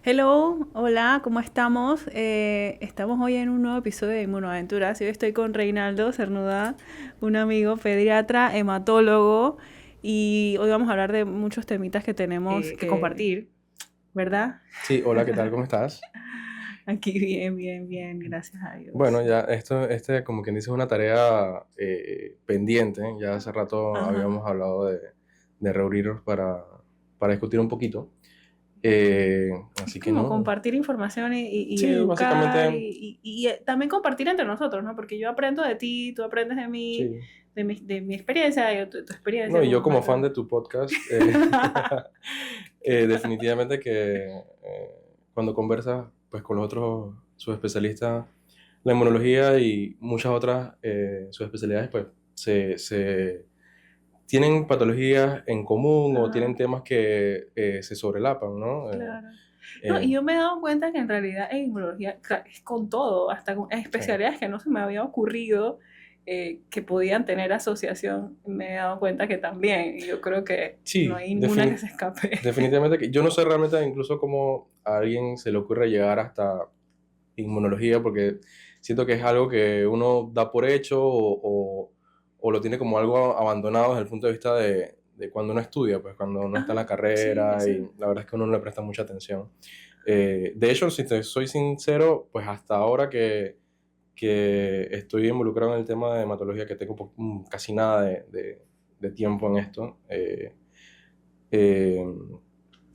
Hello, hola, ¿cómo estamos? Estamos hoy en un nuevo episodio de Inmunoaventuras. Hoy estoy con Reinaldo Cernuda, un amigo pediatra, hematólogo, y hoy vamos a hablar de muchos temitas que tenemos que compartir, ¿verdad? Sí, hola, ¿qué tal? ¿Cómo estás? Aquí bien, bien, bien, gracias a Bueno, Dios. ya como quien dice, es una tarea pendiente. Ya hace rato Ajá. habíamos hablado de reunirnos para discutir un poquito. Eh, Es Así que como no. compartir información y Sí, educar básicamente, y también compartir entre nosotros, ¿no? Porque yo aprendo de ti, tú aprendes de mí, sí. de mi experiencia, yo tu No, experiencia y yo como como fan de hematólogo. tu podcast, definitivamente que cuando conversas pues, con los otros subespecialistas, la inmunología y muchas otras subespecialidades, pues se tienen patologías en común o Ajá. tienen temas que se sobrelapan, ¿no? Claro. No, y Eh, yo me he dado cuenta que en realidad en inmunología es con todo, hasta con sí, especialidades que no se me había ocurrido que podían tener asociación, me he dado cuenta que también, y yo creo que no sí, hay ninguna que se escape. definitivamente que yo no sé realmente incluso cómo a alguien se le ocurre llegar hasta inmunología, porque siento que es algo que uno da por hecho o lo tiene como algo abandonado desde el punto de vista de cuando uno estudia, pues cuando uno está en Ajá, la sí, carrera y sí. la verdad es que uno no le presta mucha atención. De hecho, si te soy sincero, pues hasta ahora que estoy involucrado en el tema de hematología, que tengo casi nada de tiempo en esto, eh,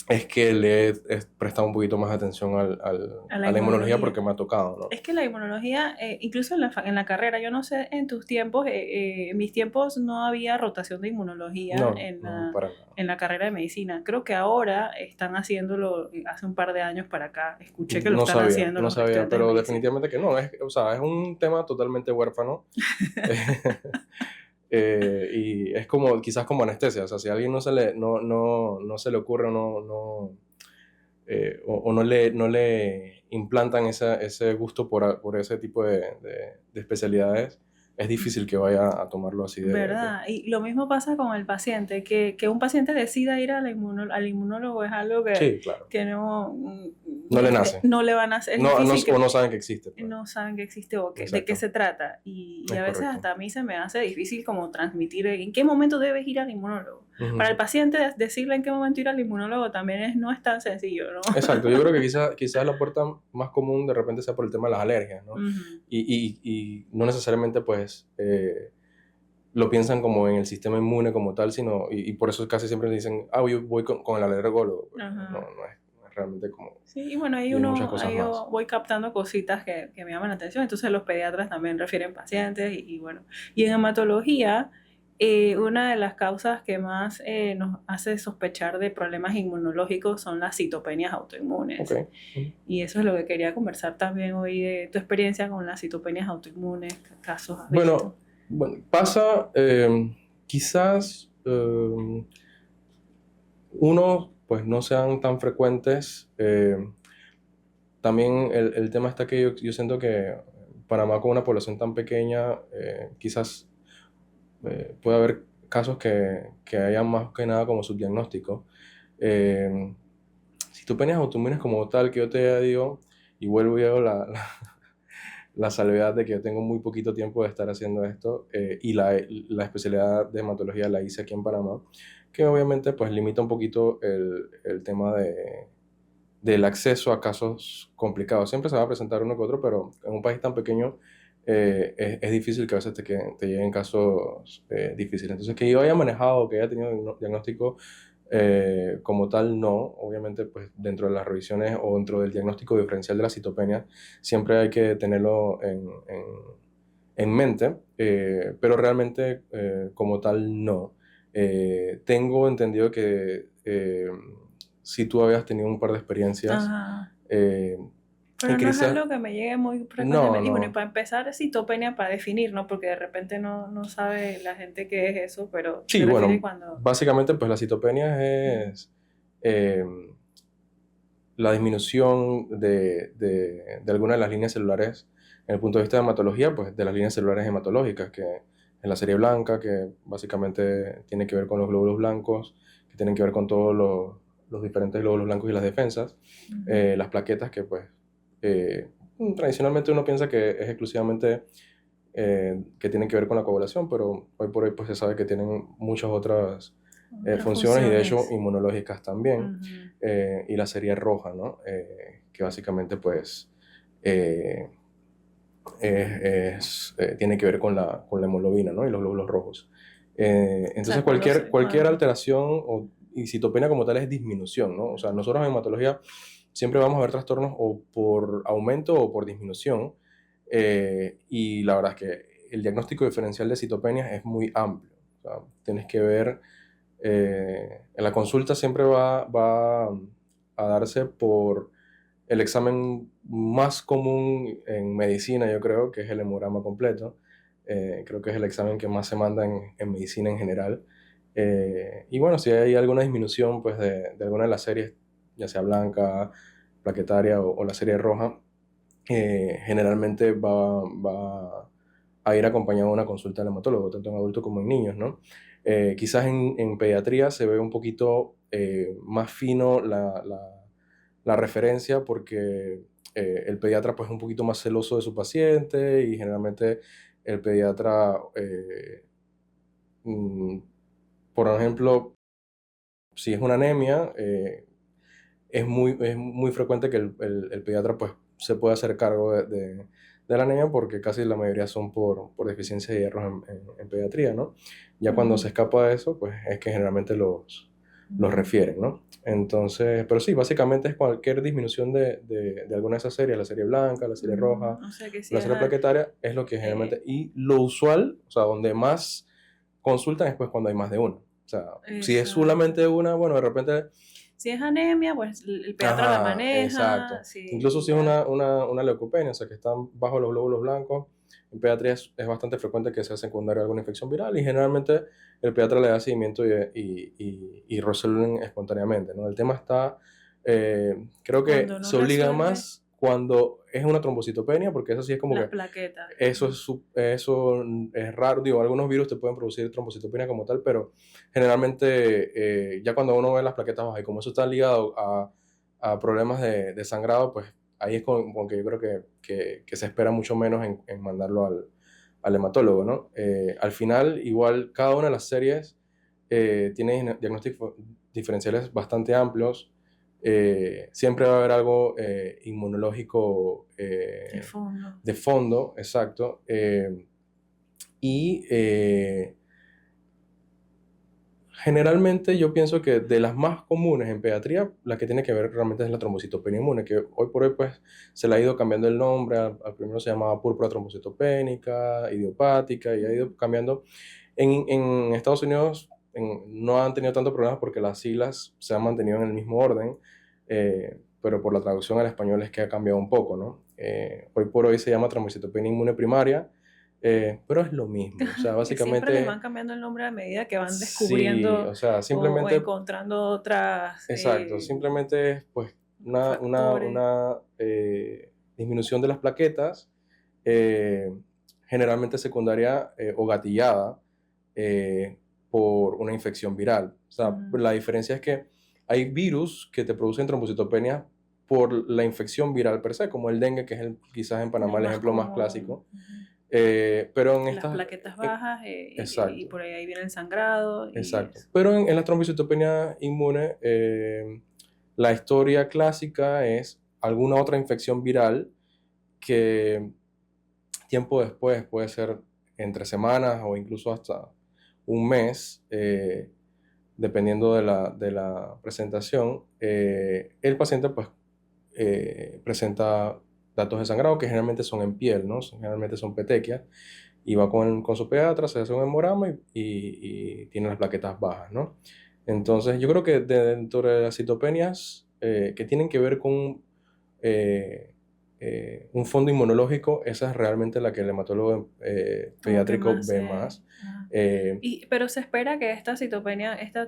es que le he prestado un poquito más atención A la a la inmunología inmunología. porque me ha tocado, ¿no? Es que la inmunología, incluso en la carrera, yo no sé en tus tiempos, en mis tiempos no había rotación de inmunología No, en no, la, para nada. en la carrera de medicina. Creo que ahora están haciéndolo, hace un par de años para acá. Escuché que lo No están sabía, haciendo no los sabía, estudiantes de pero medicina. definitivamente que no. O sea, es un tema totalmente huérfano. Y es como, quizás como anestesia. O sea, si a alguien no se le ocurre o no le implantan ese gusto por ese tipo de especialidades, es difícil que vaya a tomarlo así ¿Verdad? Y lo mismo pasa con el paciente, que un paciente decida ir al inmunólogo es algo Sí, claro. que no, No le nace. no le van a hacer, es No, difícil o que no saben que existe, pues. no saben que existe o de qué Exacto. se trata. Y Es a veces correcto. hasta a mí se me hace difícil como transmitir en qué momento debes ir al inmunólogo. Para el Ujú. paciente decirle en qué momento ir al inmunólogo también no es tan sencillo, ¿no? Exacto, yo creo que quizás la puerta más común de repente sea por el tema de las alergias, ¿no? Ujú. Y no necesariamente pues lo piensan como en el sistema inmune como tal, sino, y por eso casi siempre dicen, yo voy con el alergólogo, pues, Ajá. no es realmente como, Sí, y bueno, tiene muchas cosas ahí más. yo voy captando cositas que me llaman la atención. Entonces los pediatras también refieren pacientes y bueno. Y en hematología, una de las causas que más nos hace sospechar de problemas inmunológicos son las citopenias Ok. autoinmunes. Ujú. Y eso es lo que quería conversar también hoy de tu experiencia con las citopenias autoinmunes, qué casos has visto. Bueno, pasa, quizás unos pues no sean tan frecuentes. También el tema está que yo siento que Panamá con una población tan pequeña, quizás puede haber casos que hayan más que nada como subdiagnóstico. Eh, Citopenias autoinmunes como tal, que yo te digo, y vuelvo y hago la salvedad de que yo tengo muy poquito tiempo de estar haciendo esto, y la especialidad de hematología la hice aquí en Panamá, que obviamente pues limita un poquito el tema del acceso a casos complicados. Siempre se va a presentar uno que otro, pero en un país tan pequeño es difícil que a veces te lleguen casos difíciles. Entonces, que yo haya manejado, que haya tenido diagnóstico como tal, no. Obviamente, pues dentro de las revisiones o dentro del diagnóstico diferencial de la citopenia, siempre hay que tenerlo en mente, pero realmente como tal, no. Tengo entendido que si tú habías tenido un par de experiencias Ajá. eh, y Pero no es quizás, algo que me llegue muy no, frecuentemente. Y bueno, y no, para empezar, citopenia para definir, ¿no? Porque de repente no sabe la gente qué es eso, pero se sí, refiere bueno, cuando... básicamente pues la citopenia Ujú. es eh, la disminución de alguna de las líneas celulares en el punto de vista de hematología, pues de las líneas celulares hematológicas, que en la serie blanca, que básicamente tiene que ver con los glóbulos blancos, que tienen que ver con todos los diferentes glóbulos blancos y las defensas, las plaquetas que pues tradicionalmente uno piensa que es exclusivamente que tienen que ver con la coagulación, pero hoy por hoy pues se sabe que tienen muchas otras funciones y de hecho inmunológicas también. Y la serie roja, ¿no? Que básicamente pues tiene que ver con la hemoglobina, ¿no? Y los glóbulos rojos. Entonces O sea, cualquier alteración y citopenia como tal es disminución, ¿no? O sea, nosotros en hematología siempre vamos a ver trastornos o por aumento o por disminución, y la verdad es que el diagnóstico diferencial de citopenias es muy amplio. O sea, tienes que ver, en la consulta siempre va a darse por el examen más común en medicina, yo creo, que es el hemograma completo. Creo que es el examen que más se manda en medicina en general. Y bueno, si hay alguna disminución pues, de alguna de las series, ya sea blanca, plaquetaria o la serie roja, generalmente va a ir acompañado de una consulta al hematólogo, tanto en adultos como en niños, ¿no? Quizás en pediatría se ve un poquito más fino la referencia porque el pediatra pues, es un poquito más celoso de su paciente y generalmente el pediatra, mm, por ejemplo, si es una anemia, es muy frecuente que el pediatra pues, se pueda hacer cargo de la anemia porque casi la mayoría son por deficiencia de hierro en pediatría, ¿no? Ya cuando se escapa de eso, pues es que generalmente los refieren, ¿no? Entonces, pero sí, básicamente es cualquier disminución de alguna de esas series, la serie blanca, la serie roja, O sea que sí la serie plaquetaria, es lo que generalmente... Y lo usual, o sea, donde más consultan es pues cuando hay más de una. O sea, si es solamente una, bueno, de repente... Si es anemia, pues el pediatra la maneja. Exacto. Sí, Incluso si es una leucopenia, o sea, que están bajo los glóbulos blancos, en pediatría es bastante frecuente que sea secundaria a alguna infección viral y generalmente el pediatra le da seguimiento y resuelven espontáneamente, ¿no? El tema está, creo que Cuando no se obliga resuelve, más cuando es una trombocitopenia, porque eso sí es como las que plaquetas. eso es raro, digo, algunos virus te pueden producir trombocitopenia como tal, pero generalmente ya cuando uno ve las plaquetas bajas y como eso está ligado a problemas de sangrado, pues ahí es con que yo creo que se espera mucho menos en mandarlo al hematólogo, ¿no? Al final, igual, cada una de las series tiene diagnósticos diferenciales bastante amplios. Siempre va a haber algo inmunológico de fondo, exacto. Y generalmente yo pienso que de las más comunes en pediatría, la que tiene que ver realmente es la trombocitopenia inmune, que hoy por hoy pues se le ha ido cambiando el nombre, al primero se llamaba púrpura trombocitopénica, idiopática, y ha ido cambiando. En Estados Unidos no han tenido tantos problemas porque las siglas se han mantenido en el mismo orden, pero por la traducción al español es que ha cambiado un poco, ¿no? Hoy por hoy se llama trombocitopenia inmune primaria, pero es lo mismo, o sea, básicamente... Siempre les van cambiando el nombre a medida que van Sí, descubriendo o sea, simplemente... o encontrando otras Exacto, simplemente es pues factores. una disminución de las plaquetas, eh, generalmente secundaria o gatillada eh, por una infección viral. O sea, la diferencia es que hay virus que te producen trombocitopenia por la infección viral per se, como el dengue, que es quizás en Panamá el ejemplo más clásico. Pero en Las estas... plaquetas bajas y por ahí viene el sangrado. Exacto. Pero en la trombocitopenia inmune, la historia clásica es alguna otra infección viral que tiempo después, puede ser entre semanas o incluso hasta un mes, dependiendo de la presentación, el paciente pues presenta datos de sangrado que generalmente son en piel, ¿no? Generalmente son petequias, y va con su pediatra, se hace un hemograma y tiene las plaquetas bajas, ¿no? Entonces, yo creo que dentro de las citopenias que tienen que ver con eh, un fondo inmunológico, esa es realmente la que el hematólogo pediátrico ve más. Pero se espera que esta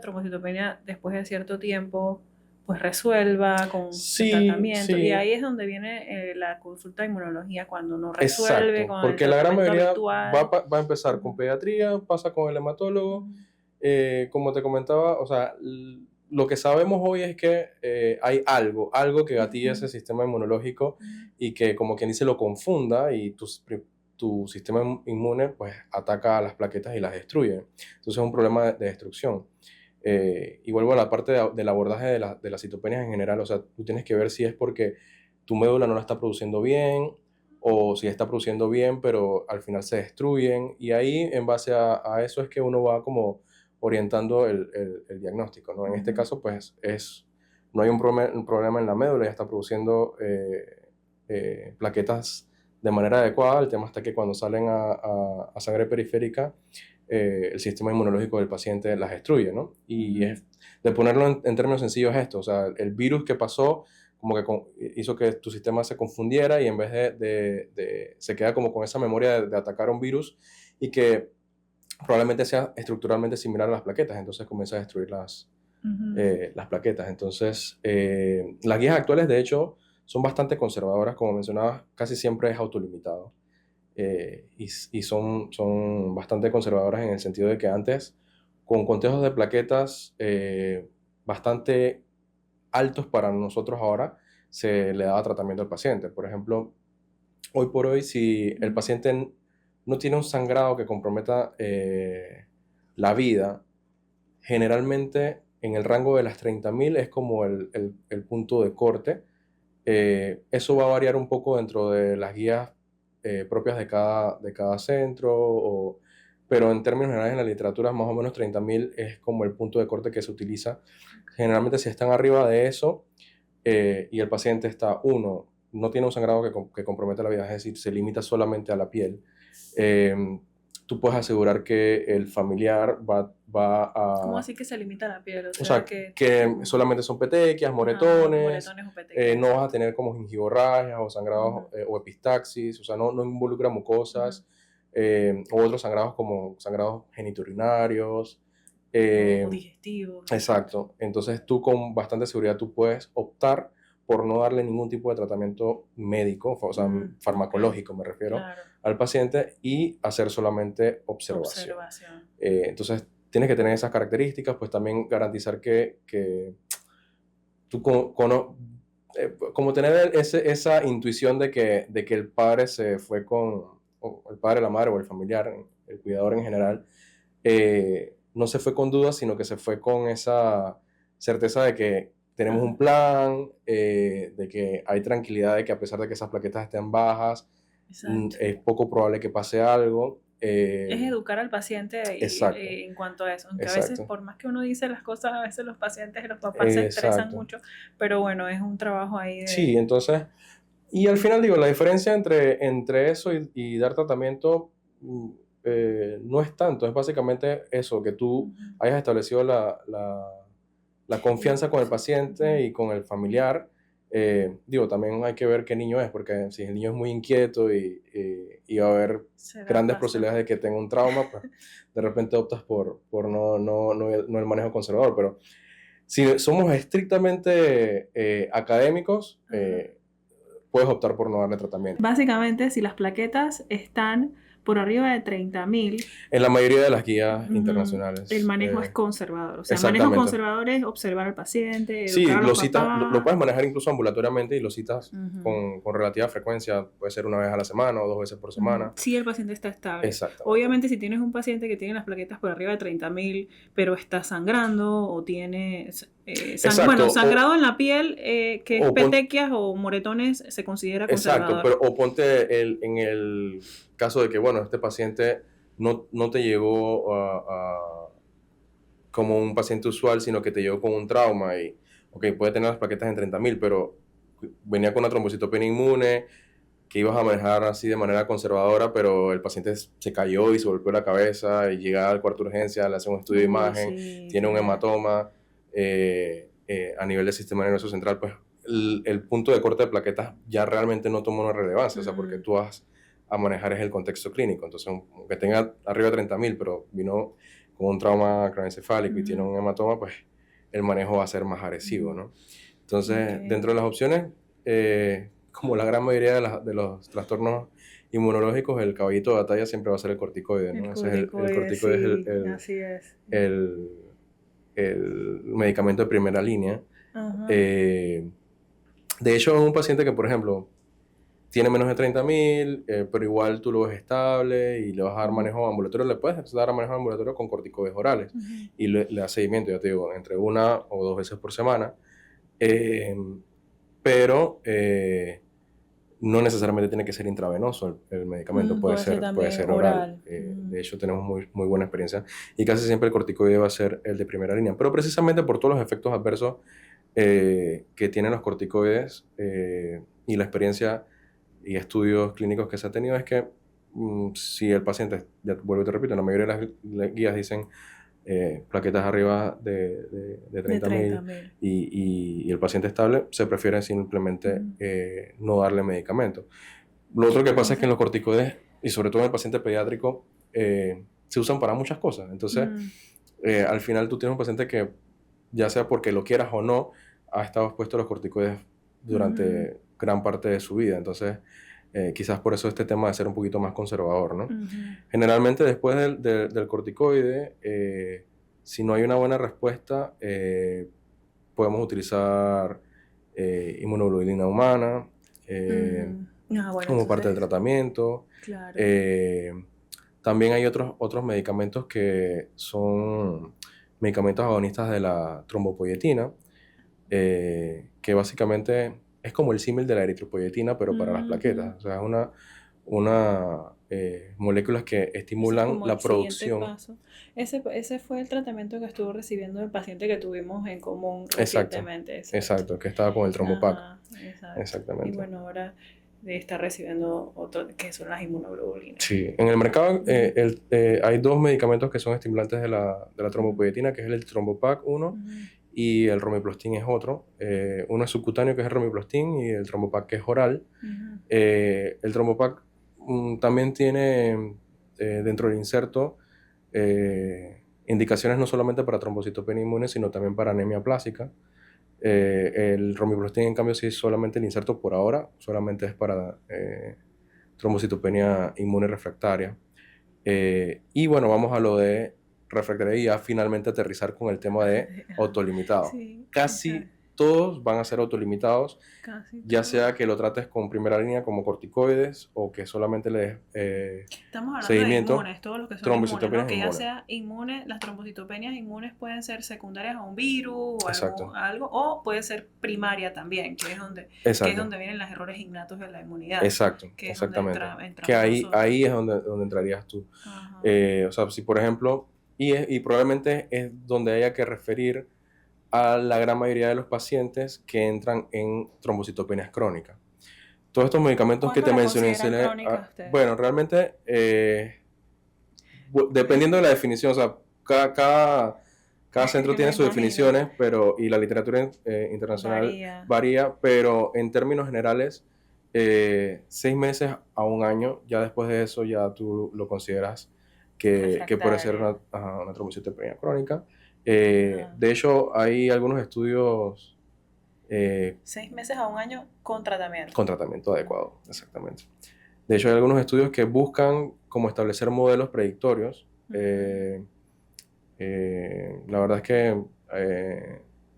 trombocitopenia, después de cierto tiempo, pues resuelva con el tratamiento. Sí. Y ahí es donde viene la consulta de inmunología, cuando no resuelve Exacto, con el porque la gran tratamiento mayoría habitual. va a empezar con pediatría, pasa con el hematólogo. Como te comentaba, o sea, lo que sabemos hoy es que hay algo que gatilla ese sistema inmunológico y que, como quien dice, lo confunda y tu sistema inmune pues ataca a las plaquetas y las destruye. Entonces es un problema de destrucción. Y vuelvo a la parte del abordaje de las citopenias en general. O sea, tú tienes que ver si es porque tu médula no la está produciendo bien o si está produciendo bien, pero al final se destruyen. Y ahí, en base a eso, es que uno va como orientando el diagnóstico, ¿no? En este caso, pues, no hay un problema en la médula, ya está produciendo plaquetas de manera adecuada. El tema está que cuando salen a sangre periférica, el sistema inmunológico del paciente las destruye, ¿no? Y de ponerlo en términos sencillos es esto, o sea, el virus que pasó como que hizo que tu sistema se confundiera y en vez se queda como con esa memoria de atacar a un virus y que probablemente sea estructuralmente similar a las plaquetas, entonces comienza a destruir las plaquetas. Entonces, las guías actuales, de hecho, son bastante conservadoras, como mencionabas, casi siempre es autolimitado. Y son bastante conservadoras en el sentido de que antes, con contejos de plaquetas bastante altos para nosotros ahora, se le daba tratamiento al paciente. Por ejemplo, hoy por hoy, si el paciente no tiene un sangrado que comprometa la vida, generalmente en el rango de las 30.000 es como el punto de corte. Eso va a variar un poco dentro de las guías propias de cada centro, pero en términos generales en la literatura más o menos 30.000 es como el punto de corte que se utiliza. Generalmente si están arriba de eso y el paciente está, no tiene un sangrado que comprometa la vida, es decir, se limita solamente a la piel, tú puedes asegurar que el familiar va a... ¿Cómo así que se limita la piel? O sea, que solamente son petequias, moretones o petequias. No vas a tener como gingivorragias o sangrados o epistaxis, o sea, no involucra mucosas, o otros sangrados como sangrados genitourinarios. O digestivos. Exacto. Entonces tú con bastante seguridad tú puedes optar por no darle ningún tipo de tratamiento médico, o sea, farmacológico me refiero, al paciente y hacer solamente observación. Entonces tienes que tener esas características, pues también garantizar que tú como tener esa intuición de que el padre se fue o el padre, la madre o el familiar, el cuidador en general, no se fue con dudas, sino que se fue con esa certeza de que tenemos un plan, de que hay tranquilidad de que a pesar de que esas plaquetas estén bajas, es poco probable que pase algo. Es educar al paciente en cuanto a eso, aunque a veces por más que uno dice las cosas, a veces los pacientes y los papás se estresan mucho, pero bueno, es un trabajo ahí de... Sí, entonces, y al final digo, la diferencia entre eso y dar tratamiento no es tanto, es básicamente eso, que tú hayas establecido la confianza con el paciente y con el familiar. Digo, también hay que ver qué niño es, porque si el niño es muy inquieto y va a haber grandes posibilidades de que tenga un trauma, pues de repente optas por no el manejo conservador. Pero si somos estrictamente académicos, puedes optar por no darle tratamiento. Básicamente, si las plaquetas están por arriba de 30.000. En la mayoría de las guías internacionales. El manejo es conservador. O sea, el manejo conservador es observar al paciente, sí, lo puedes manejar incluso ambulatoriamente y lo citas con relativa frecuencia. Puede ser una vez a la semana o 2 veces por semana. Si el paciente está estable. Exacto. Obviamente, si tienes un paciente que tiene las plaquetas por arriba de 30.000, pero está sangrando o tiene... sangrado en la piel, que es petequias o moretones, se considera conservador. Exacto, pero o ponte en el caso de que, bueno, este paciente no te llegó como un paciente usual, sino que te llegó con un trauma y, puede tener las plaquetas en 30.000, pero venía con una trombocitopenia inmune que ibas a manejar así de manera conservadora, pero el paciente se cayó y se golpeó la cabeza y llega al cuarto de urgencia, le hace un estudio de imagen, tiene un hematoma a nivel del sistema nervioso central, pues el punto de corte de plaquetas ya realmente no toma una relevancia, o sea, porque tú vas a manejar es el contexto clínico. Entonces, aunque tenga arriba de 30.000, pero vino con un trauma craneoencefálico y tiene un hematoma, pues el manejo va a ser más agresivo, ¿no? Entonces, dentro de las opciones, como la gran mayoría de los trastornos inmunológicos, el caballito de batalla siempre va a ser el corticoide, ¿no? El corticoide así es. el medicamento de primera línea. Ajá. De hecho, un paciente que, por ejemplo, tiene menos de 30.000, pero igual tú lo ves estable y le vas a dar manejo ambulatorio, le puedes dar manejo ambulatorio con corticoides orales y le das seguimiento, ya te digo, entre 1 o 2 veces por semana, eh, pero no necesariamente tiene que ser intravenoso el medicamento, puede Puede ser también ser oral. oral. De hecho, tenemos muy, muy buena experiencia y casi siempre el corticoide va a ser el de primera línea, pero precisamente por todos los efectos adversos que tienen los corticoides y la experiencia y estudios clínicos que se ha tenido es que si el paciente, ya vuelvo y te repito, la mayoría de las guías dicen plaquetas arriba de 30.000 30.000. y el paciente estable, se prefiere simplemente no darle medicamento. Lo otro que pasa es que en los corticoides, y sobre todo en el paciente pediátrico, se usan para muchas cosas. Entonces, al final tú tienes un paciente que, ya sea porque lo quieras o no, ha estado expuesto a los corticoides durante gran parte de su vida. Entonces, quizás por eso este tema de ser un poquito más conservador, ¿no? Generalmente después del corticoide, si no hay una buena respuesta, podemos utilizar inmunoglobulina humana como parte del tratamiento. Claro. También hay otros medicamentos que son medicamentos agonistas de la trombopoyetina, que básicamente es como el símil de la eritropoyetina, pero para las plaquetas. O sea, es una moléculas que estimulan como la el siguiente producción. paso. Ese fue el tratamiento que estuvo recibiendo el paciente que tuvimos en común Exacto, recientemente. exacto, que estaba con el trombopac. Ajá, exacto. Exactamente. Y bueno, ahora está recibiendo otro, que son las inmunoglobulinas. Sí, en el mercado hay 2 medicamentos que son estimulantes de la trombopoyetina, que es el trombopac 1 y el romiplastin es otro. Uno es subcutáneo, que es el romiplastin, y el trombopac, que es oral. El trombopac también tiene dentro del inserto indicaciones no solamente para trombocitopenia inmune, sino también para anemia plástica. El romiplastin, en cambio, sí es solamente el inserto por ahora, solamente es para trombocitopenia inmune refractaria. Y bueno, vamos a lo de refractaria y ya finalmente aterrizar con el tema de autolimitado. Sí, Casi todos van a ser autolimitados, ya sea que lo trates con primera línea como corticoides o que solamente le des estamos hablando seguimiento. De inmunes, todos los que son inmunes, ¿no? Que ya sea inmune, las trombocitopenias inmunes pueden ser secundarias a un virus o algo, o puede ser primaria también, que es donde vienen los errores innatos de la inmunidad. Exacto, que es exactamente. Donde que ahí es donde entrarías tú. O sea, si por ejemplo, y probablemente es donde haya que referir a la gran mayoría de los pacientes que entran en trombocitopenias crónicas. Todos estos medicamentos que te mencioné, bueno, realmente dependiendo de la definición, o sea, cada centro tiene sus definiciones, y la literatura internacional varía, pero en términos generales, 6 meses a 1 año, ya después de eso ya tú lo consideras que puede ser una trombocitopenia crónica. De hecho, hay algunos estudios 6 meses a 1 año con tratamiento. Con tratamiento adecuado, exactamente. De hecho, hay algunos estudios que buscan como establecer modelos predictorios. La verdad es que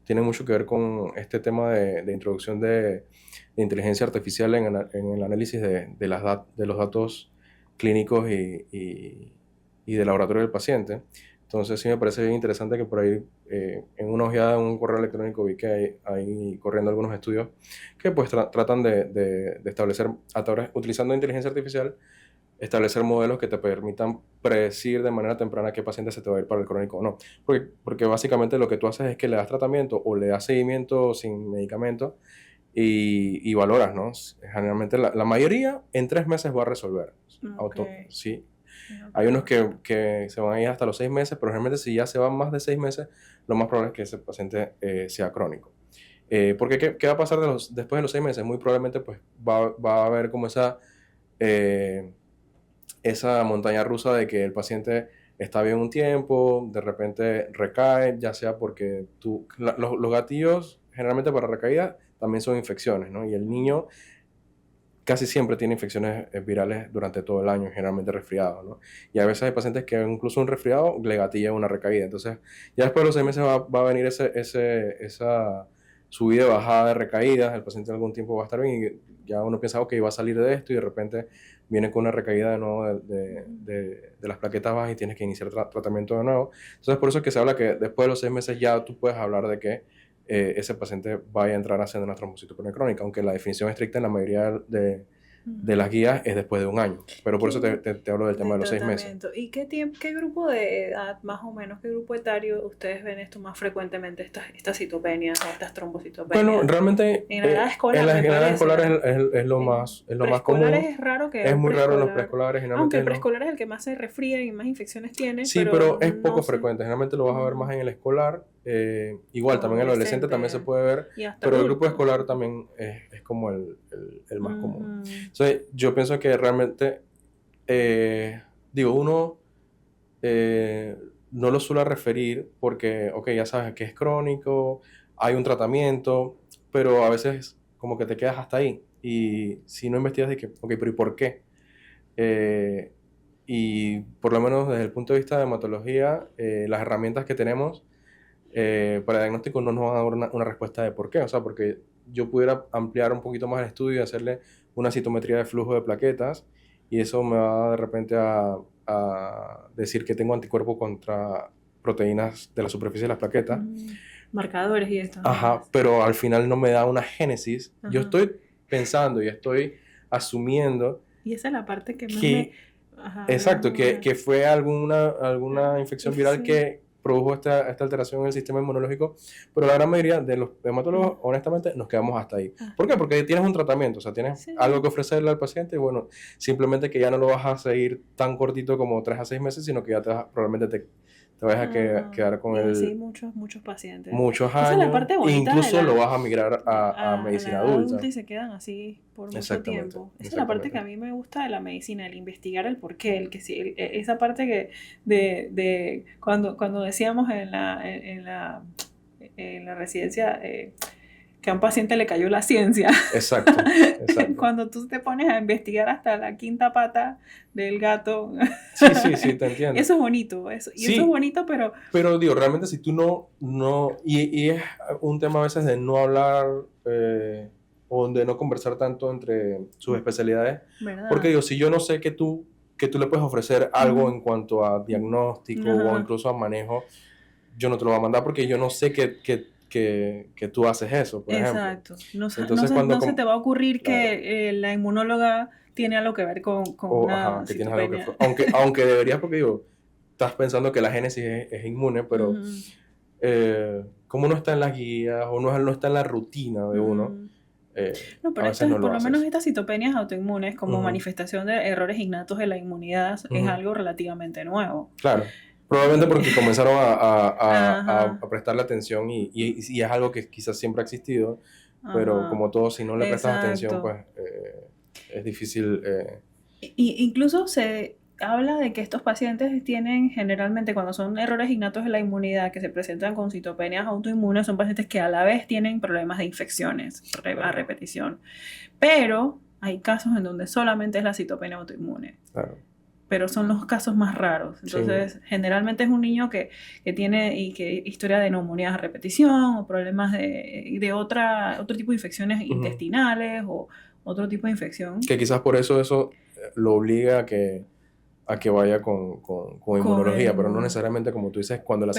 tiene mucho que ver con este tema de introducción de inteligencia artificial en el análisis de los datos clínicos y de laboratorio del paciente. Entonces sí me parece bien interesante que por ahí en una ojeada en un correo electrónico vi que hay corriendo algunos estudios que pues tratan de establecer, utilizando inteligencia artificial, establecer modelos que te permitan predecir de manera temprana qué paciente se te va a ir para el crónico o no. Porque básicamente lo que tú haces es que le das tratamiento o le das seguimiento sin medicamento y valoras, ¿no? Generalmente la mayoría en 3 meses va a resolver. Sí. Hay unos que se van a ir hasta los 6 meses, pero realmente si ya se van más de 6 meses, lo más probable es que ese paciente sea crónico. Porque ¿qué va a pasar después de los 6 meses? Muy probablemente pues va a haber como esa montaña rusa de que el paciente está bien un tiempo, de repente recae, ya sea porque los gatillos generalmente para recaída también son infecciones, ¿no? Y el niño casi siempre tiene infecciones virales durante todo el año, generalmente resfriado, ¿no? Y a veces hay pacientes que incluso un resfriado le gatilla una recaída. Entonces, ya después de los 6 meses va a venir esa subida y bajada de recaídas, el paciente en algún tiempo va a estar bien y ya uno piensa, ok, va a salir de esto y de repente viene con una recaída de nuevo de las plaquetas bajas y tienes que iniciar tratamiento de nuevo. Entonces, por eso es que se habla que después de los 6 meses ya tú puedes hablar de que ese paciente vaya a entrar haciendo una trombocitopenia crónica, aunque la definición estricta en la mayoría de las guías es después de un año. Pero por eso te hablo del tema de los 6 meses. tratamiento. ¿Y qué grupo de edad, más o menos, qué grupo etario ustedes ven esto más frecuentemente, estas citopenias o estas trombocitopenias? Bueno, realmente En la edad escolar, en las me edades parece, escolares ¿no? es lo En más común. preescolares es raro que Es un muy raro en los preescolar, preescolares, aunque generalmente el preescolar es el que más se resfría y más infecciones tiene, Sí, pero pero es poco no sé, frecuente. Generalmente lo vas a ver más en el escolar. Igual, también en el adolescente también se adolescente puede ver, y hasta pero el grupo adultos. escolar también es como el más común. Ujú. Entonces, yo pienso que realmente, uno no lo suele referir porque, ok, ya sabes que es crónico, hay un tratamiento, pero a veces como que te quedas hasta ahí. Y si no investigas, de que, ok, pero ¿y por qué? Eh, y por lo menos desde el punto de vista de hematología, las herramientas que tenemos para diagnóstico no nos van a dar una respuesta de por qué. O sea, porque yo pudiera ampliar un poquito más el estudio y hacerle una citometría de flujo de plaquetas y eso me va de repente a decir que tengo anticuerpos contra proteínas de la superficie de las plaquetas. Marcadores y esto. Ajá, pero al final no me da una génesis. Yo Ajá. estoy pensando y estoy asumiendo Y esa es la parte que más que, Ajá, exacto, hablamos ahora. que fue alguna infección viral Sí. que produjo esta alteración en el sistema inmunológico, pero la gran mayoría de los hematólogos, honestamente, nos quedamos hasta ahí. ¿Por qué? Porque tienes un tratamiento, o sea, tienes Sí. algo que ofrecerle al paciente y bueno, simplemente que ya no lo vas a seguir tan cortito como 3 a 6 meses, sino que ya probablemente te vas a quedar con Y así él muchos pacientes. muchos Esa es la años, parte e bonita incluso de lo vas a migrar a la medicina edad adulta. adulta y se quedan así por mucho Exactamente, tiempo. Esa es la parte que a mí me gusta de la medicina, el investigar el porqué, esa parte que de cuando decíamos en la residencia que a un paciente le cayó la ciencia. Exacto. Cuando tú te pones a investigar hasta la quinta pata del gato. Sí, te entiendo. Eso es bonito, eso es bonito, pero realmente si tú y es un tema a veces de no hablar o de no conversar tanto entre sus especialidades, ¿verdad? porque si yo no sé que tú le puedes ofrecer algo en cuanto a diagnóstico o incluso a manejo, yo no te lo voy a mandar porque yo no sé que tú haces eso, por ejemplo. Exacto. Entonces, no se te va a ocurrir que la inmunóloga tiene algo que ver con una que tienes algo citopenia. aunque deberías, porque estás pensando que la génesis es inmune, pero como no está en las guías o no está en la rutina de uno, No, a pero veces no por lo lo haces. menos estas citopenias autoinmunes como manifestación de errores innatos de la inmunidad es algo relativamente nuevo. Claro. Probablemente porque comenzaron Ajá. a prestarle atención y es algo que quizás siempre ha existido, pero Ajá. como todo, si no le prestas atención, Exacto. pues es difícil. Incluso se habla de que estos pacientes tienen generalmente, cuando son errores innatos de la inmunidad que se presentan con citopenias autoinmunes, son pacientes que a la vez tienen problemas de infecciones a repetición. Pero hay casos en donde solamente es la citopenia autoinmune. Claro. Pero son los casos más raros. Entonces, generalmente es un niño que tiene historia de neumonías a repetición o problemas de otro tipo de infecciones intestinales o otro tipo de infección. Que quizás por eso lo obliga a que vaya con inmunología, pero no necesariamente como tú dices, cuando la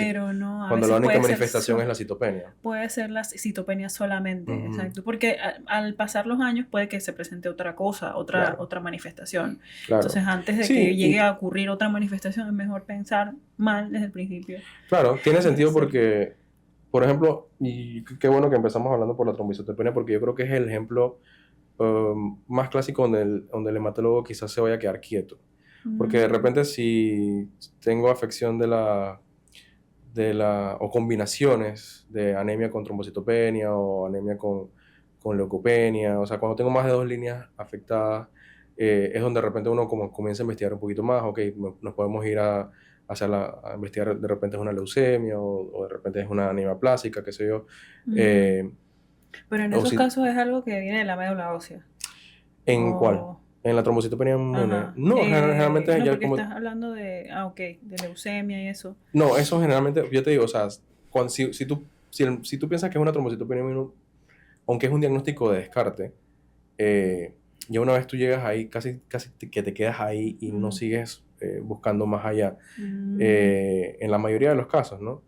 única manifestación es la citopenia. Puede ser la citopenia solamente, exacto, porque al pasar los años puede que se presente otra cosa, otra manifestación. Claro. Entonces, antes de que llegue a ocurrir otra manifestación, es mejor pensar mal desde el principio. Claro, tiene sentido porque, por ejemplo, y qué bueno que empezamos hablando por la trombocitopenia, porque yo creo que es el ejemplo más clásico donde el hematólogo quizás se vaya a quedar quieto. Porque de repente si tengo afección o combinaciones de anemia con trombocitopenia o anemia con leucopenia, o sea, cuando tengo más de 2 líneas afectadas, es donde de repente uno como comienza a investigar un poquito más, ok, nos podemos ir a investigar, de repente es una leucemia o de repente es una anemia plástica, qué sé yo. Pero en esos casos es algo que viene de la médula ósea. ¿En cuál? O, En la trombocitopenia inmune. ajá. No, generalmente No, ya porque como... estás hablando de, ok, de leucemia y eso. No, eso generalmente, yo te digo, o sea, si tú piensas que es una trombocitopenia inmune, aunque es un diagnóstico de descarte, ya una vez tú llegas ahí, casi que te quedas ahí y no Mm, sigues buscando más allá, mm. en la mayoría de los casos, ¿no?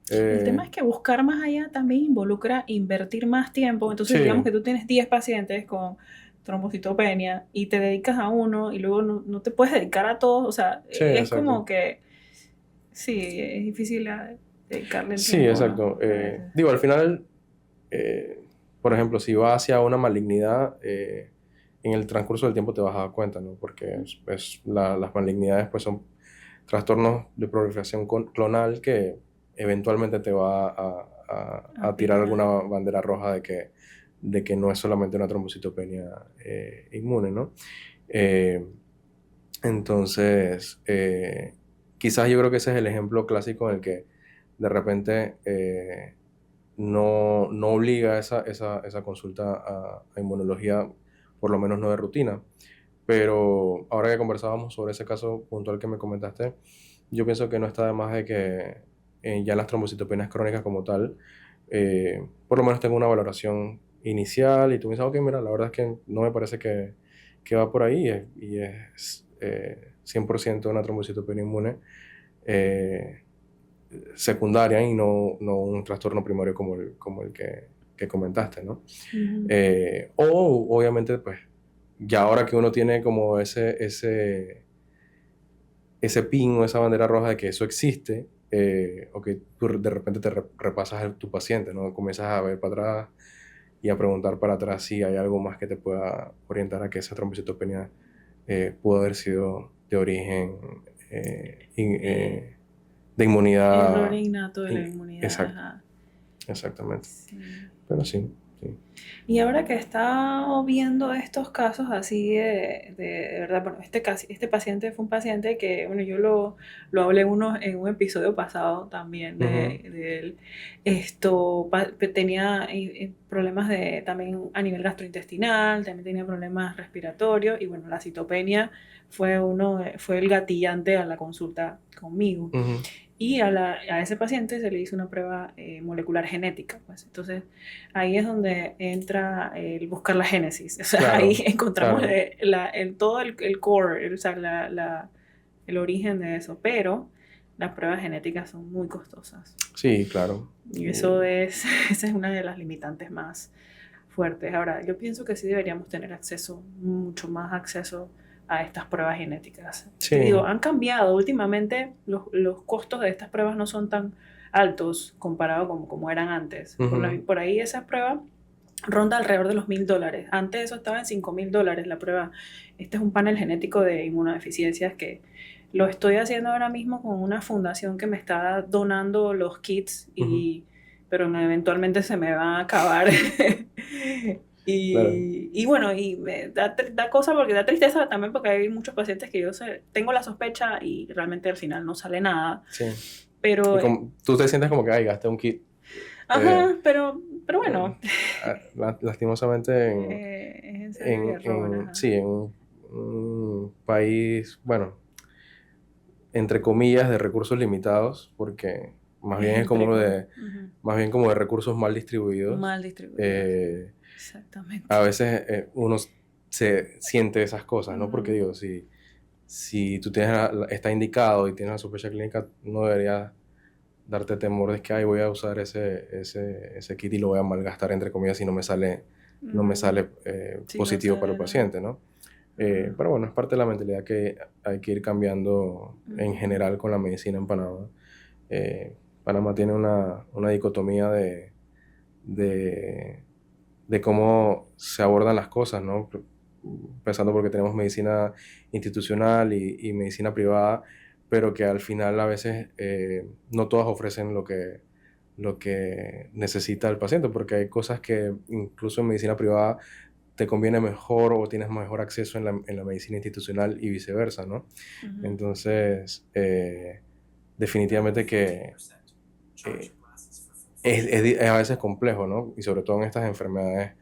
El tema Eh, es que buscar más allá también involucra invertir más tiempo. Entonces, digamos sí, que tú tienes 10 pacientes con trombocitopenia y te dedicas a uno y luego no te puedes dedicar a todos. O sea, sí, es como exacto. que sí, es difícil dedicarle el Sí, tiempo exacto. a veces. Digo, al final, por ejemplo, si va hacia una malignidad, en el transcurso del tiempo te vas a dar cuenta, ¿no? Porque las malignidades pues son trastornos de proliferación clonal que eventualmente te va a tirar alguna Afectar. bandera roja de que no es solamente una trombocitopenia inmune, ¿no? Eh, entonces, quizás yo creo que ese es el ejemplo clásico en el que de repente no obliga esa consulta a inmunología, por lo menos no de rutina. Pero ahora que conversábamos sobre ese caso puntual que me comentaste, yo pienso que no está de más de que ya las trombocitopenias crónicas como tal, por lo menos tenga una valoración inicial y tú me dices, ok, mira, la verdad es que no me parece que va por ahí y es 100% una trombocitopenia inmune secundaria y no un trastorno primario como el que comentaste, ¿no? Ujú. O obviamente, pues, ya ahora que uno tiene como ese pin o esa bandera roja de que eso existe, o que tú de repente repasas a tu paciente, ¿no? Comienzas a ver para atrás y a preguntar para atrás si hay algo más que te pueda orientar a que esa trombocitopenia pudo haber sido de origen Eh, de Error inmunidad. innato de la inmunidad. Exacto, Ajá. exactamente. Sí. Pero sí, sí. Y ahora que está viendo estos casos así de verdad, bueno, este paciente fue un paciente que, bueno, lo hablé en un episodio pasado también Ujú, de él. Tenía problemas también a nivel gastrointestinal, también tenía problemas respiratorios y bueno, la citopenia fue el gatillante a la consulta conmigo. ujú. Y a ese paciente se le hizo una prueba molecular genética, pues. Entonces, ahí es donde entra el buscar la génesis. O sea, ahí Claro, encontramos claro. todo el core, o sea, el origen de eso. Pero las pruebas genéticas son muy costosas. Sí, claro. Y esa es una de las limitantes más fuertes. Ahora, yo pienso que sí deberíamos tener acceso, mucho más acceso a estas pruebas genéticas. Te digo, Sí. han cambiado. Últimamente los costos de estas pruebas no son tan altos comparado con como eran antes. Ujú, Por ahí esas pruebas ronda alrededor de los $1.000. Antes eso estaba en $5.000 la prueba. Este es un panel genético de inmunodeficiencias que lo estoy haciendo ahora mismo con una fundación que me está donando los kits ujú. pero eventualmente se me va a acabar. Claro. Y bueno, y me da cosa porque da tristeza también porque hay muchos pacientes que tengo la sospecha y realmente al final no sale nada. Sí. Y Pero, como, tú te sientes como que, ay, gasté un kit. Eh, ajá, pero eh, bueno, lastimosamente es ensayo y error, ajá. sí, en un país, bueno, entre comillas, de recursos limitados, porque más bien es como Ujú. más bien como de recursos mal distribuidos. Mal distribuidos, Eh, exactamente. a veces uno se siente esas cosas, ¿no? Porque Ujú. digo, si tú tienes está indicado y tienes la sospecha clínica, no debería darte temor de que, ay, voy a usar ese kit y lo voy a malgastar, entre comillas, si no me Mm, sale sí, no positivo para el sale nada. paciente, ¿no? Ajá. Pero bueno, es parte de la mentalidad que hay que ir cambiando en Ujú. general con la medicina en Panamá. Eh, Panamá tiene una dicotomía de, de cómo se abordan las cosas, ¿no? Empezando porque tenemos medicina institucional y medicina privada, pero que al final a veces no todas ofrecen lo que necesita el paciente, porque hay cosas que incluso en medicina privada te conviene mejor o tienes mejor acceso en la medicina institucional y viceversa, ¿no? Ujú. Entonces, definitivamente que eh, es a veces complejo, ¿no? Y sobre todo en estas enfermedades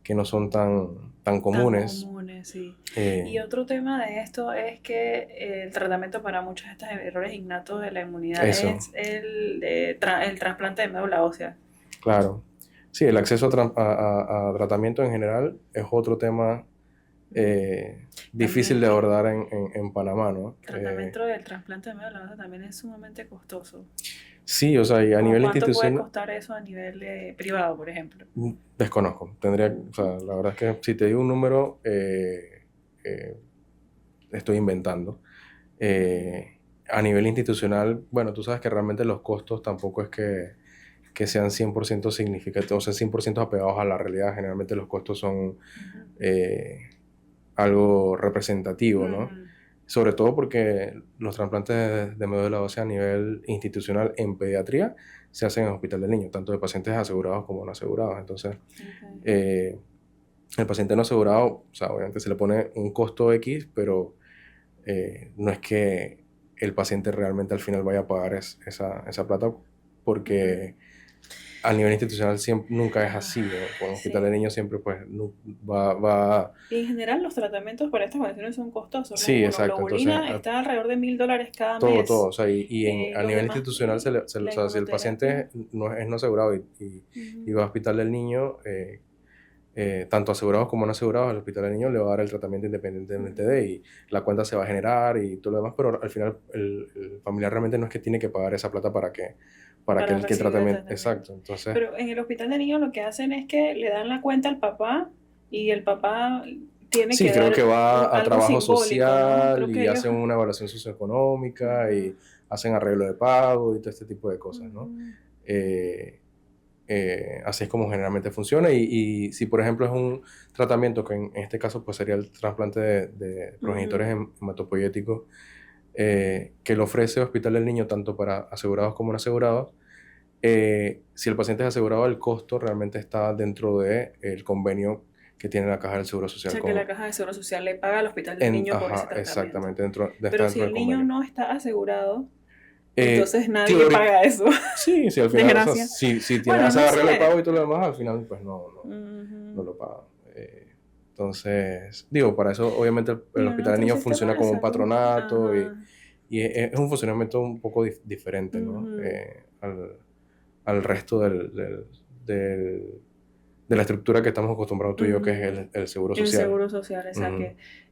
que no son tan Tan comunes. comunes, sí. Eh, Y otro tema de esto es que el tratamiento para muchos de estos errores innatos de la inmunidad eso, es el trasplante de médula ósea. claro. Sí, el acceso a tratamiento en general es otro tema difícil También de que abordar en Panamá, ¿no? el tratamiento del trasplante de médula ósea también es sumamente costoso. Sí, o sea, y a ¿Cómo nivel cuánto puede institucional, costar eso a nivel privado, por ejemplo? desconozco. Tendría, o sea, la verdad es que si te digo un número, eh, estoy inventando. A nivel institucional, bueno, tú sabes que realmente los costos tampoco es que sean 100% significativos, o sea, 100% apegados a la realidad. Generalmente los costos son Ujú. eh, algo representativo, ¿no? Ujú. Sobre todo porque los trasplantes de médula ósea a nivel institucional en pediatría se hacen en el Hospital del Niño, tanto de pacientes asegurados como no asegurados. Entonces, Okay. eh, el paciente no asegurado, o sea, obviamente se le pone un costo X, pero no es que el paciente realmente al final vaya a pagar esa plata, Ujú. porque a nivel institucional nunca es Ah, así, ¿no? Con el Hospital del sí. Niño siempre pues va. Y en general los tratamientos para estas condiciones son costosos, ¿no? Sí, Bueno, exacto. Entonces, globulina está alrededor de $1,000 cada todo, mes. o sea, a Los nivel demás, institucional, la o sea, si el inmunoterapia. paciente es no asegurado y Ujú. va al Hospital del Niño, tanto asegurados como no asegurados, el Hospital del Niño le va a dar el tratamiento independientemente Ujú. y la cuenta se va a generar y todo lo demás, pero al final el familiar realmente no es que tiene que pagar esa plata para que Para el recibir el tratamiento, tratamiento. exacto. Entonces, Pero en el hospital de niños lo que hacen es que le dan la cuenta al papá y el papá tiene sí, que creo que dar va a algo trabajo simbólico, ¿no? social Creo que y ellos... hacen una evaluación socioeconómica Ujú. y hacen arreglo de pago y todo este tipo de cosas, ¿no? Ujú. Eh, así es como generalmente funciona y si por ejemplo es un tratamiento que en este caso pues sería el trasplante de progenitores Ujú. hematopoyéticos que lo ofrece Hospital del Niño tanto para asegurados como no asegurados, si el paciente es asegurado el costo realmente está dentro del convenio que tiene la Caja del Seguro O Social sea que la Caja de Seguro Social le paga al hospital del niño por ese ajá, tratamiento. exactamente, está Pero si dentro del el niño convenio. no está asegurado, Eh, entonces nadie teóric- paga eso. sí, sí, al final, o sea, Desgracia. si tiene Bueno, ese no arreglo de sé. pago y todo lo demás, al final pues no Ujú. lo pagan. Entonces, digo, para eso obviamente el Digo, Hospital de nuestro Niños sistema funciona de como un salud. patronato Ajá. y es un funcionamiento un poco diferente, ¿no? Ujú. Al resto del- de la estructura que estamos acostumbrados tú y yo, que es Ujú. el seguro El social. seguro social, Ujú.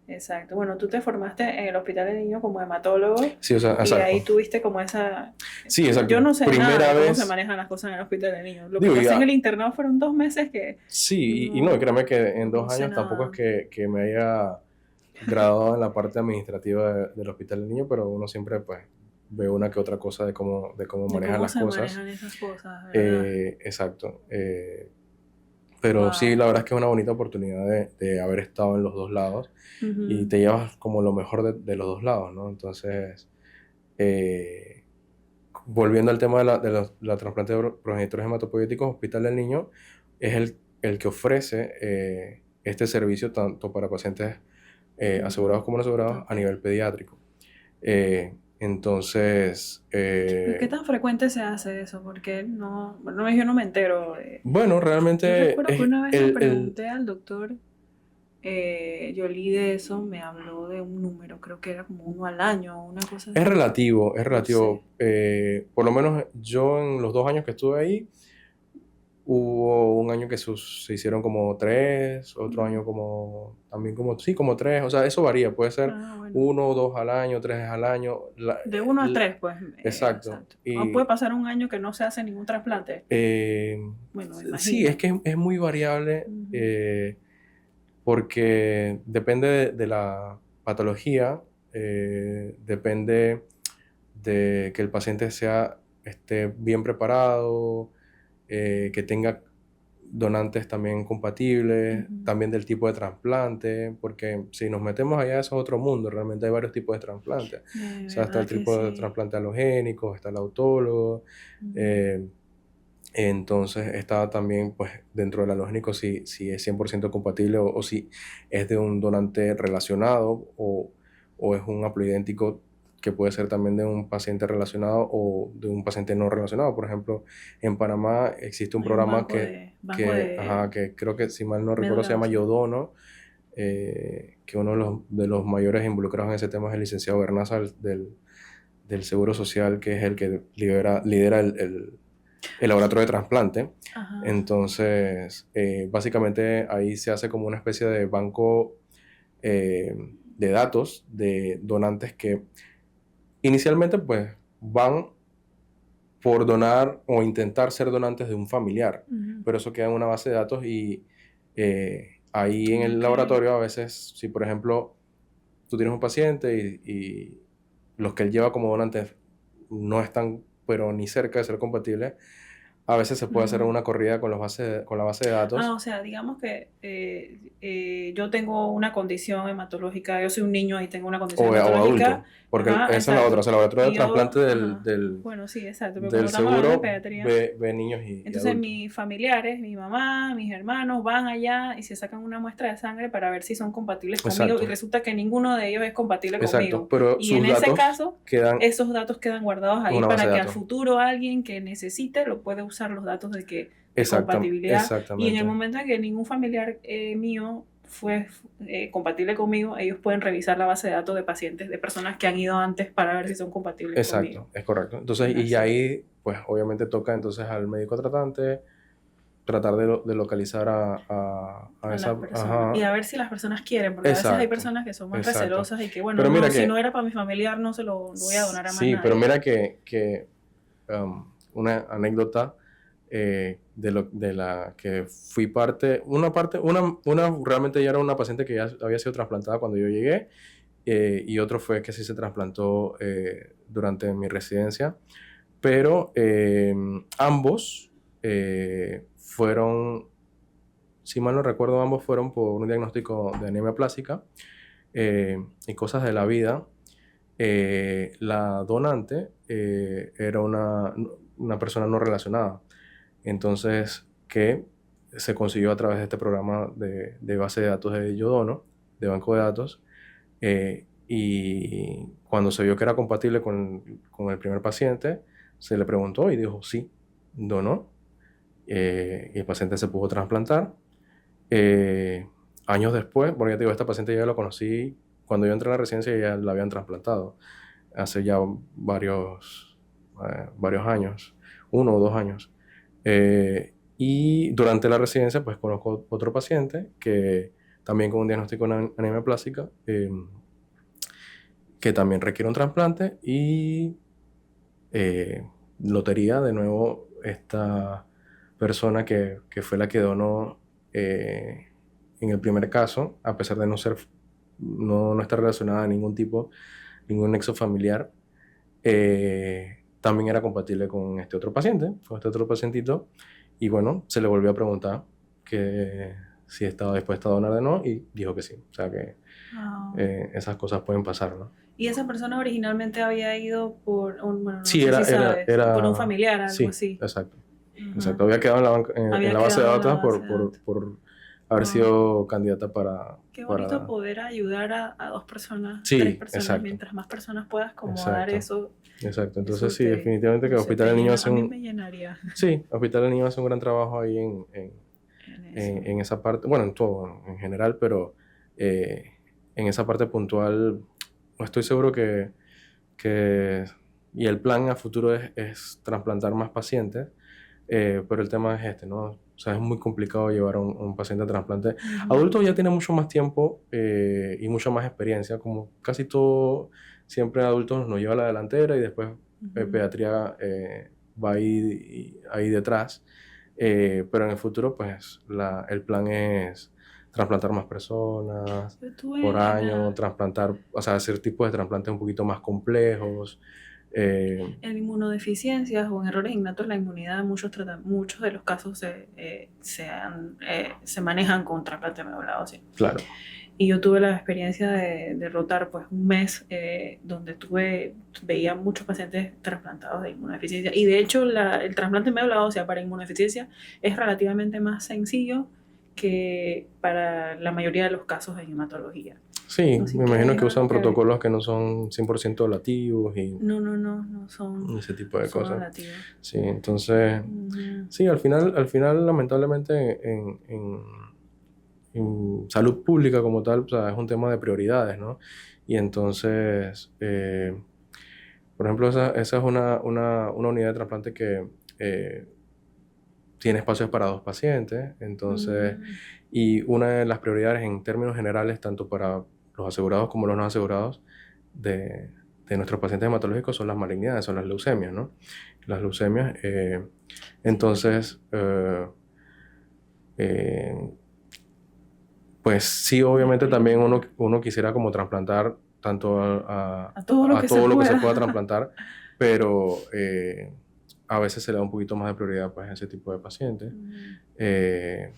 exacto. Bueno, tú te formaste en el hospital de niños como hematólogo Sí, o sea, y exacto. ahí tuviste como esa... Sí, Yo exacto. no sé nada Primera de cómo se vez, manejan las cosas en el hospital de niños. Lo que digo, pasé en el ya, internado fueron 2 meses que sí, y no, y no, créeme que en no dos sé años tampoco es nada. que me haya graduado en la parte administrativa del Hospital del Niño, pero uno siempre pues ve una que otra cosa de cómo De manejan cómo las se cosas. manejan esas cosas, ¿verdad? Exacto. Pero sí, Wow. la verdad es que es una bonita oportunidad de haber estado en los dos lados y te llevas como lo mejor de los dos lados, ¿no? Entonces, eh, volviendo al tema la trasplante de progenitores hematopoyéticos, Hospital del Niño es el que ofrece este servicio tanto para pacientes asegurados como no asegurados a Ok. nivel pediátrico. Entonces, ¿Pero qué tan frecuente se hace eso? Porque no, bueno, yo no me entero. bueno, Yo realmente recuerdo que una vez le el, pregunté al doctor, yo leí de eso, me habló de un número, creo que era como uno al año, una cosa es así. relativo, es No sé. relativo. Por lo menos yo en los 2 años que estuve ahí, hubo un año que se hicieron como tres, otro año como también sí, como tres. O sea, eso varía, puede ser Ah, bueno. 1 o 2 al año, 3 al año. De 1 a 3, pues, Exacto. exacto. O puede Y pasar un año que no se hace ningún trasplante. eh, Bueno, me sí, es imagino. que es muy variable Ujú. porque depende de la patología, depende de que el paciente esté bien preparado, que tenga donantes también compatibles, Ujú. también del tipo de trasplante, porque si nos metemos allá, eso es otro mundo, realmente hay varios tipos de trasplantes. De O sea, está el verdad que tipo de sí. trasplante halogénico, está el autólogo, Ujú. eh, entonces está también, pues, dentro del halogénico si es 100% compatible o si es de un donante relacionado o es un haploidéntico que puede ser también de un paciente relacionado o de un paciente no relacionado. Por ejemplo, en Panamá existe un Hay un programa banco de que creo que, si mal no recuerdo, se médula llama ósea. Yodono, que uno de los mayores involucrados en ese tema es el licenciado Bernaza del Seguro Social, que es el que lidera el laboratorio de trasplante. Ajá. Entonces, básicamente ahí se hace como una especie de banco de datos de donantes que inicialmente pues van por donar o intentar ser donantes de un familiar, Ujú. pero eso queda en una base de datos y ahí en el Ok. laboratorio a veces, si por ejemplo tú tienes un paciente y los que él lleva como donantes no están pero ni cerca de ser compatibles, a veces se puede hacer Ujú. una corrida con con la base de datos O sea, digamos que yo tengo una condición hematológica, yo soy un niño y tengo una condición o hematológica. adultos, porque Ajá, esa es la otra, o exacto. sea, el laboratorio de Y yo, trasplante ajá, bueno, sí, exacto, pero como del estamos hablando de seguro pediatría, ve niños y entonces adultos. mis familiares, mi mamá, mis hermanos van allá y se sacan una muestra de sangre para ver si son compatibles conmigo y Exacto, resulta que ninguno de ellos es compatible exacto, conmigo. pero Y en sus ese datos caso, quedan esos datos quedan guardados en ahí una base para de que al datos. futuro alguien que necesite lo puede usar los datos de compatibilidad. Y en el Exactamente. momento en que ningún familiar mío fue compatible conmigo, ellos pueden revisar la base de datos de pacientes, de personas que han ido antes para ver si son compatibles conmigo. Exacto, es correcto. Entonces, y Así. ahí, pues obviamente toca entonces al médico tratante tratar de localizar a A las esa... personas y Ajá, a ver si las personas quieren, porque a veces hay exacto, personas que son más exacto. recelosas y que, bueno, Pero mira no, si no que, era para mi familiar, no se lo voy a donar a más sí, pero nadie. mira que una anécdota de la que fui una realmente ya era una paciente que ya había sido trasplantada cuando yo llegué, y otro fue que sí se trasplantó durante mi residencia, pero ambos fueron, si mal no recuerdo, ambos fueron por un diagnóstico de anemia plástica y cosas de la vida. La donante era una persona no relacionada, entonces que se consiguió a través de este programa de base de datos de Yodono, de banco de datos, y cuando se vio que era compatible con el primer paciente, se le preguntó y dijo sí, donó, y el paciente se pudo trasplantar. Eh, Años después, porque ya te digo, esta paciente ya la conocí cuando yo entré a la residencia, ya la habían trasplantado hace ya varios años, 1 o 2 años. Y durante la residencia, pues conozco otro paciente que también con un diagnóstico de anemia plástica, que también requiere un trasplante y lotería, de nuevo, esta persona que fue la que donó en el primer caso, a pesar de no estar relacionada a ningún tipo, ningún nexo familiar, también era compatible con este otro pacientito, y bueno, se le volvió a preguntar que si estaba dispuesta a donar de nuevo y dijo que sí. O sea que Ah, esas cosas pueden pasar, ¿no? y esa persona originalmente había ido bueno, no Sí, sé si sabes, por un familiar, algo sí, así. exacto. Ajá. Exacto, había quedado en Había la base de quedado en la datos base de datos. por haber Wow. sido candidata Qué bonito para... poder ayudar a dos personas, tres Sí, personas, exacto, mientras más personas puedas como dar exacto, eso, exacto. Entonces eso sí, te, definitivamente que no sé, Hospital te del Niño llena. hace A mí me llenaría Sí, Hospital del Niño hace un gran trabajo ahí en eso. en esa parte, bueno, en todo en general, pero eh, en esa parte puntual no estoy seguro que... Y el plan a futuro es trasplantar más pacientes, pero el tema es este, ¿no? O sea, es muy complicado llevar a un paciente a trasplante. Ujú, Adultos ya tienen mucho más tiempo y mucha más experiencia, como casi todo, siempre adultos nos lleva a la delantera y después ujú. pediatría va ahí detrás. Pero en el futuro, pues, el plan es trasplantar más personas Yo estuve por en año, la trasplantar, o sea, hacer tipos de trasplantes un poquito más complejos. eh, en inmunodeficiencias o en errores innatos de la inmunidad, muchos de los casos se manejan con trasplante de médula ósea. claro. Y yo tuve la experiencia de rotar pues un mes donde veía muchos pacientes trasplantados de inmunodeficiencia. Y de hecho el trasplante de médula ósea para inmunodeficiencia es relativamente más sencillo que para la mayoría de los casos en hematología. Sí, Así me que imagino es que usan algo que... protocolos que no son 100% lativos y No son ese tipo de solo cosas. nativos. Sí, entonces, Ujú. sí, al final lamentablemente, en salud pública como tal, o sea, es un tema de prioridades, ¿no? Y entonces, por ejemplo, esa es una unidad de trasplante que eh, tiene espacios para 2 pacientes, entonces, Mm, y una de las prioridades en términos generales, tanto para los asegurados como los no asegurados, de, de nuestros pacientes hematológicos son las malignidades, son las leucemias, ¿no? Las leucemias, sí. entonces, eh, pues sí, obviamente también uno quisiera como trasplantar tanto A todo lo a que se todo lo que se pueda pueda. trasplantar, pero a veces se le da un poquito más de prioridad pues, a ese tipo de pacientes. Ujú, Eh,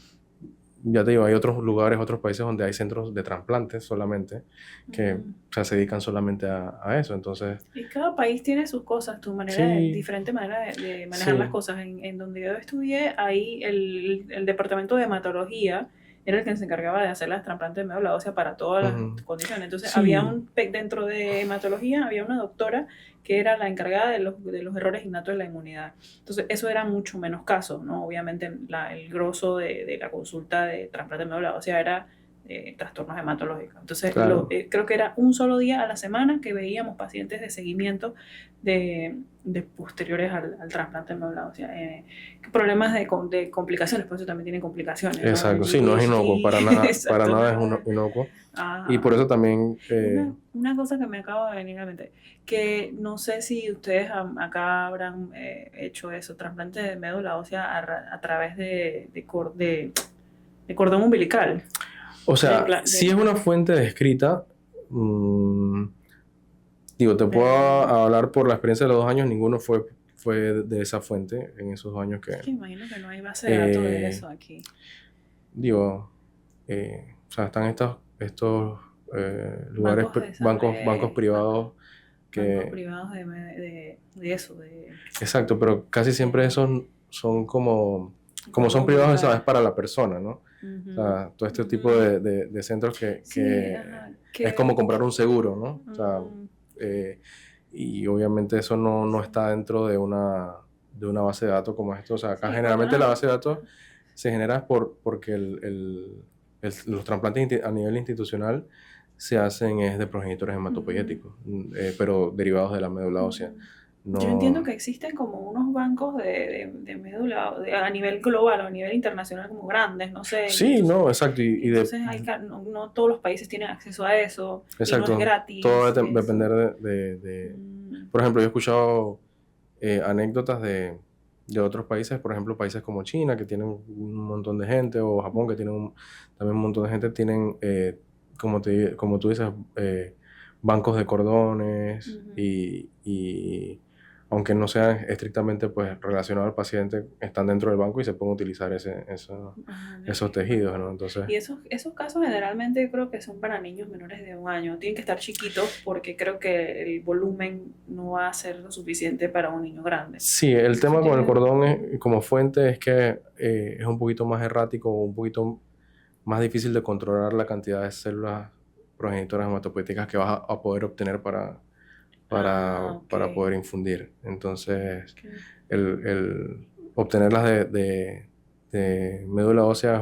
ya te digo, hay otros lugares, otros países donde hay centros de trasplantes solamente, que ujú. o sea, se dedican solamente a eso. Entonces, Y cada país tiene sus cosas, tu manera sí, diferente manera de manejar las sí, cosas. En donde yo estudié, ahí el departamento de hematología era el que se encargaba de hacer las trasplantes de médula ósea para todas las ujú, condiciones. Entonces, sí, dentro de hematología, había una doctora que era la encargada de los errores innatos de la inmunidad. Entonces, eso era mucho menos casos, ¿no? Obviamente, el grosso de la consulta de trasplante de médula ósea era trastornos hematológicos. Entonces, claro. creo que era un solo día a la semana que veíamos pacientes de seguimiento de posteriores al trasplante de médula ósea. Problemas de complicaciones, por eso también tienen complicaciones, ¿no? El Exacto, sí, no es inocuo, GVHD, para exacto, nada es nada. inocuo. Y por Ajá. eso también, Una cosa que me acaba de venir a la mente, que no sé si ustedes acá habrán hecho eso, trasplante de médula ósea a través de cordón umbilical. o De, sea, si es una fuente descrita, mm, digo, te puedo de, hablar por la experiencia de los 2 años, ninguno fue de esa fuente en esos 2 años que, es que imagino que no hay base de datos de eh, eso aquí. digo, o sea, están estos lugares, Bancos de bancos sangre, privados bancos que, privados de eso, de exacto, pero casi siempre eh, esos son como cordón son privados, esa es umbilical. para la persona, ¿no? O Ujú, sea, todo este tipo ujú. de centros Sí, que ajá, es como que comprar un seguro, ¿no? O sea, mm, eh, y obviamente eso no sí, está dentro de una base de datos como esto. O sea, acá sí, cuando generalmente la una, base de datos se genera porque los trasplantes a nivel institucional se hacen es de progenitores ujú, hematopoyéticos, pero derivados de la médula ósea. ujú. Yo entiendo No. que existen como unos bancos de médula a nivel global o a nivel internacional como grandes, no sé, y Sí, no, exacto. y entonces no todos los países tienen acceso a eso y no es Exacto. Todo gratis eso. depender Mm, por ejemplo, yo he escuchado anécdotas de otros países, por ejemplo, países como China, que tienen un montón de gente, o Japón, que tienen también un montón de gente, tienen, como tú dices, bancos de cordones ujú. y aunque no sean estrictamente pues, relacionados al paciente, están dentro del banco y se pueden utilizar Ah, esos bueno. tejidos, ¿no? Entonces, Y esos casos generalmente creo que son para niños menores de 1 año. Tienen que estar chiquitos porque creo que el volumen no va a ser lo suficiente para un niño grande. sí, el Eso tema con el tiene... cordón como fuente es que es un poquito más errático o un poquito más difícil de controlar la cantidad de células progenitoras hematopoéticas que vas a poder obtener Ah, ok. para poder infundir. Entonces, Ok. el obtenerlas de médula ósea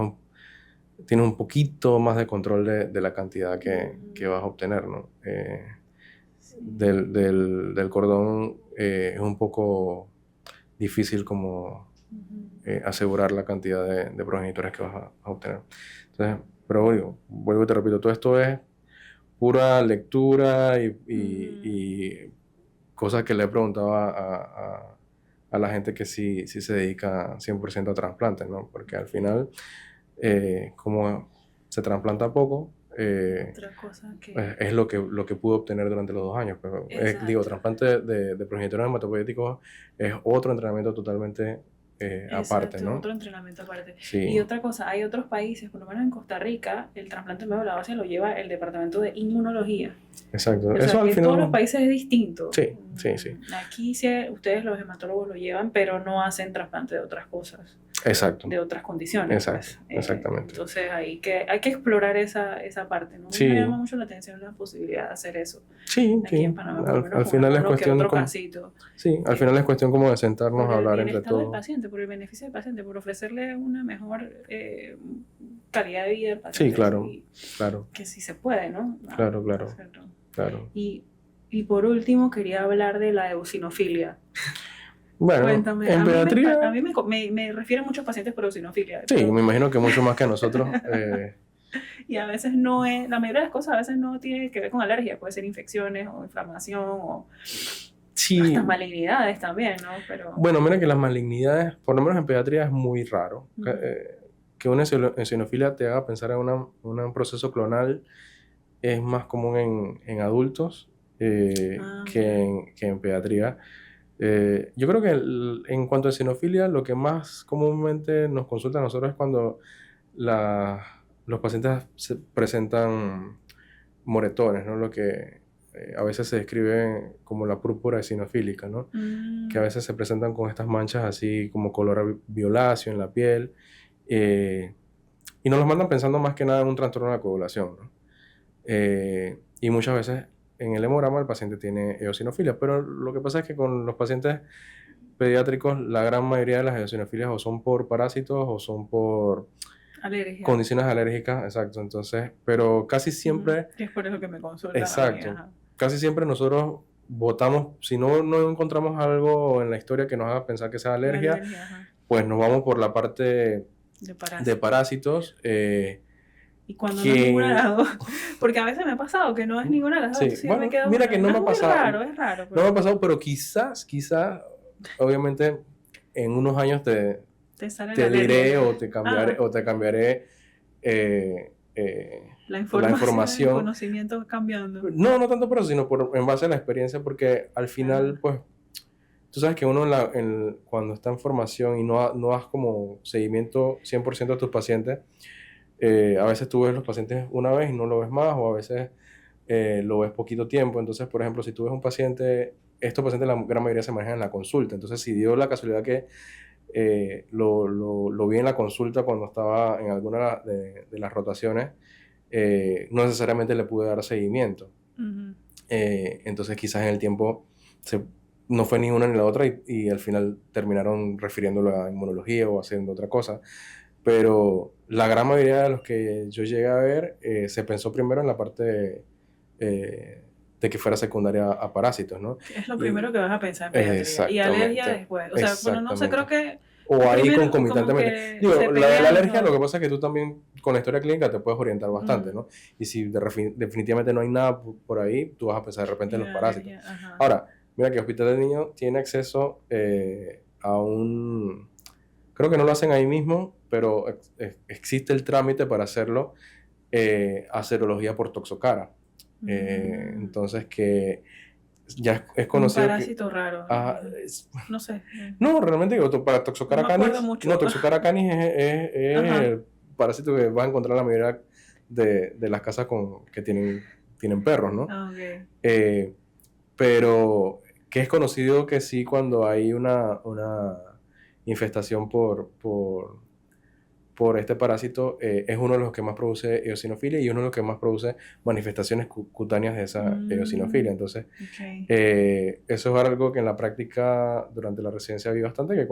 tiene un poquito más de control de la cantidad que Ujú. vas a obtener, ¿no? Sí. Del cordón es un poco difícil como Ujú. asegurar la cantidad de progenitores que vas a obtener. Entonces, pero digo, vuelvo y te repito, todo esto es pura lectura Ujú. y cosas que le he preguntado a la gente que sí se dedica 100% a trasplantes, ¿no? Porque al final, como se trasplanta poco, Otra cosa que... es lo que pude obtener durante los 2 años. Pero digo, Exacto. trasplante de progenitores hematopoyéticos es otro entrenamiento totalmente aparte, Exacto, ¿no? otro entrenamiento aparte. Sí, Y otra cosa, hay otros países, por lo menos en Costa Rica, el trasplante de médula ósea lo lleva el departamento de inmunología. exacto. O Eso sea, al que en todos los final, países es distinto. sí, sí, sí. Aquí sí, ustedes los hematólogos lo llevan, pero no hacen trasplante de otras cosas. Exacto, de otras condiciones, exacto, pues. exactamente. Entonces hay que explorar esa parte, ¿no? A mí me Sí, llama mucho la atención la posibilidad de hacer eso sí, aquí sí. en Panamá, por lo menos Al con final es alguno que cuestión otro como, casito. sí, al eh, final es cuestión como de sentarnos por a el hablar entre bienestar del todos. paciente, por el beneficio del paciente, por ofrecerle una mejor calidad de vida al Sí, paciente, claro, claro, que sí se puede, ¿no? claro, claro, Hacerlo. claro. Y por último quería hablar de la eosinofilia. Bueno, Cuéntame, en pediatría, a mí me refieren muchos pacientes por eosinofilia, sí, pero me imagino que mucho más que a nosotros. y a veces no es, la mayoría de las cosas a veces no tiene que ver con alergia, puede ser infecciones o inflamación o Sí, hasta malignidades también, ¿no? Pero bueno, mira que las malignidades, por lo menos en pediatría, es muy raro. Que una eosinofilia te haga pensar en un proceso clonal es más común en adultos mira. que en pediatría. Yo creo que en cuanto a eosinofilia, lo que más comúnmente nos consulta a nosotros es cuando los pacientes se presentan moretones, ¿no? Lo que a veces se describe como la púrpura eosinofílica, ¿no? Que a veces se presentan con estas manchas así como color violáceo en la piel, eh, y nos los mandan pensando más que nada en un trastorno de la coagulación, ¿no? Y muchas veces en el hemograma el paciente tiene eosinofilia, pero lo que pasa es que con los pacientes pediátricos la gran mayoría de las eosinofilias o son por parásitos o son por Alergia. condiciones alérgicas, exacto, entonces, pero casi siempre, Que es por eso que me consultan a mí, exacto, ajá. casi siempre nosotros votamos, si no encontramos algo en la historia que nos haga pensar que sea La alergia, alergia, ajá. pues nos vamos por la parte De de parásitos. parásitos, Y cuando no es ninguna de que las dos, porque a veces me ha pasado que no es ninguna de las dos, sí, entonces yo me bueno, quedo mira con que no es me ha muy pasado, raro, no me ha pero pasado, pero quizás, obviamente, en unos años te sale la te alergia. diré Ah, o te cambiaré la la información, el información. conocimiento cambiando. No, no tanto por eso, sino en base a la experiencia, porque al final, Ajá. pues, tú sabes que uno cuando está en formación y no das como seguimiento 100% a tus pacientes, a veces tú ves los pacientes una vez y no lo ves más, o a veces lo ves poquito tiempo. Entonces, por ejemplo, si tú ves un paciente, estos pacientes la gran mayoría se manejan en la consulta. Entonces, si dio la casualidad que lo vi en la consulta cuando estaba en alguna de las rotaciones, no necesariamente le pude dar seguimiento. Ujú. Entonces, quizás en el tiempo no fue ni una ni la otra y al final terminaron refiriéndolo a inmunología o haciendo otra cosa. Pero la gran mayoría de los que yo llegué a ver se pensó primero en la parte de que fuera secundaria a parásitos, ¿no? Es lo Y, primero que vas a pensar en pediatría. Y alergia exactamente, después. O sea, bueno, no sé, creo exactamente. que O ahí primero como concomitantemente. que Digo, se la de la pelean alergia, lo todo. que pasa es que tú también con la historia clínica te puedes orientar bastante, Mm, ¿no? Y si definitivamente no hay nada por ahí, tú vas a pensar de repente y en los la parásitos. alergia, ajá. Ahora, mira que Hospital del Niño tiene acceso creo que no lo hacen ahí mismo, pero existe el trámite para hacerlo a serología por toxocara. Mm, Entonces, que ya es un conocido que... parásito raro. ah, No sé. no, realmente digo, para No Toxocara me acuerdo canis, no, mucho. Toxocara canis es Ajá. el parásito que vas a encontrar en la mayoría de las casas que tienen perros, ¿no? Ah, ok. Eh, pero que es conocido que sí, cuando hay una infestación por este parásito, es uno de los que más produce eosinofilia y uno de los que más produce manifestaciones cutáneas de esa eosinofilia. Entonces, Ok. eso es algo que en la práctica durante la residencia vi bastante, que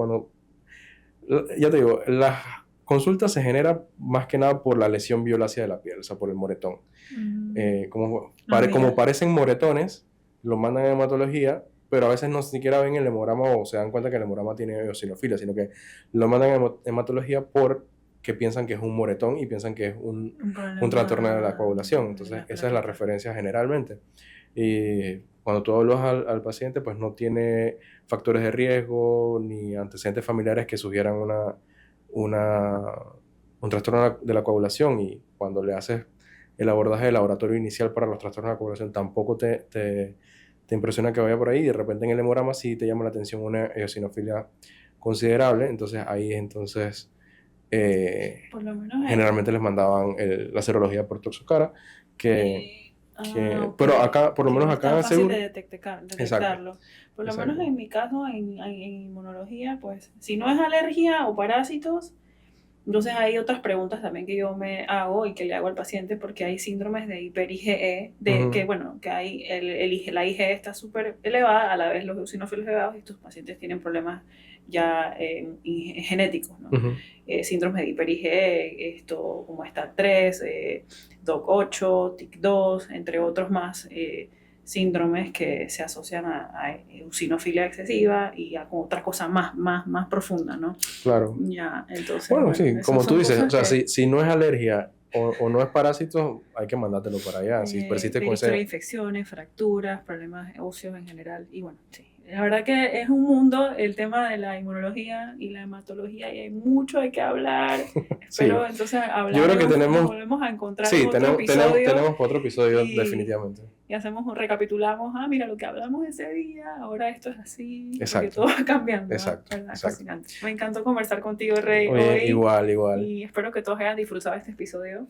ya te digo, las consultas se generan más que nada por la lesión violácea de la piel, o sea, por el moretón. Ah, Como mira. parecen moretones, lo mandan a hematología, pero a veces no siquiera ven el hemograma o se dan cuenta que el hemograma tiene eosinofilia, sino que lo mandan a hematología porque piensan que es un moretón y piensan que es Un un trastorno de la problema coagulación. de Entonces, las esa es la plaquetas. referencia generalmente. Y cuando tú hablas al paciente, pues no tiene factores de riesgo ni antecedentes familiares que sugieran una, un trastorno de la coagulación, y cuando le haces el abordaje de laboratorio inicial para los trastornos de la coagulación tampoco te impresiona que vaya por ahí, y de repente en el hemograma sí te llama la atención una eosinofilia considerable. Entonces ahí Por lo menos generalmente les mandaban la serología por Toxocara, que eh, Ok. Pero acá, por lo Que menos no acá está en fácil seguro. de Exacto, detectarlo. Por lo menos exacto. en mi caso, en inmunología, pues si no es alergia o parásitos, entonces hay otras preguntas también que yo me hago y que le hago al paciente porque hay síndromes de hiper IgE, de que Ujú, bueno, que hay la IgE está súper elevada, a la vez los eosinófilos elevados y estos pacientes tienen problemas ya genéticos, ¿no? ujú. Síndromes de hiper IgE, esto como STAT3, DOC8, TIC2, entre otros más. Síndromes que se asocian a eosinofilia excesiva y a otras cosas más profundas, ¿no? Claro. Ya, entonces, Bueno, bueno, sí, esas como tú son dices, o cosas sea, que si no es alergia o no es parásito, hay que mandártelo para allá. Si persiste ver con historia de ese... infecciones, fracturas, problemas óseos en general. Y bueno, sí, la verdad que es un mundo el tema de la inmunología y la hematología y hay mucho de qué hablar. Sí, Espero entonces yo creo que nos tenemos... volvemos a encontrar en Sí, otro episodio tenemos para otro episodio y, definitivamente. y hacemos recapitulamos, mira lo que hablamos ese día, ahora esto es así, porque Exacto, todo va cambiando, ¿ah? exacto, ¿Verdad? Es exacto. fascinante. Me encantó conversar contigo, Rey, Oye, hoy igual, igual. y espero que todos hayan disfrutado este episodio.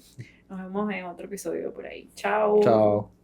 Nos vemos en otro episodio por ahí. Chao. Chao.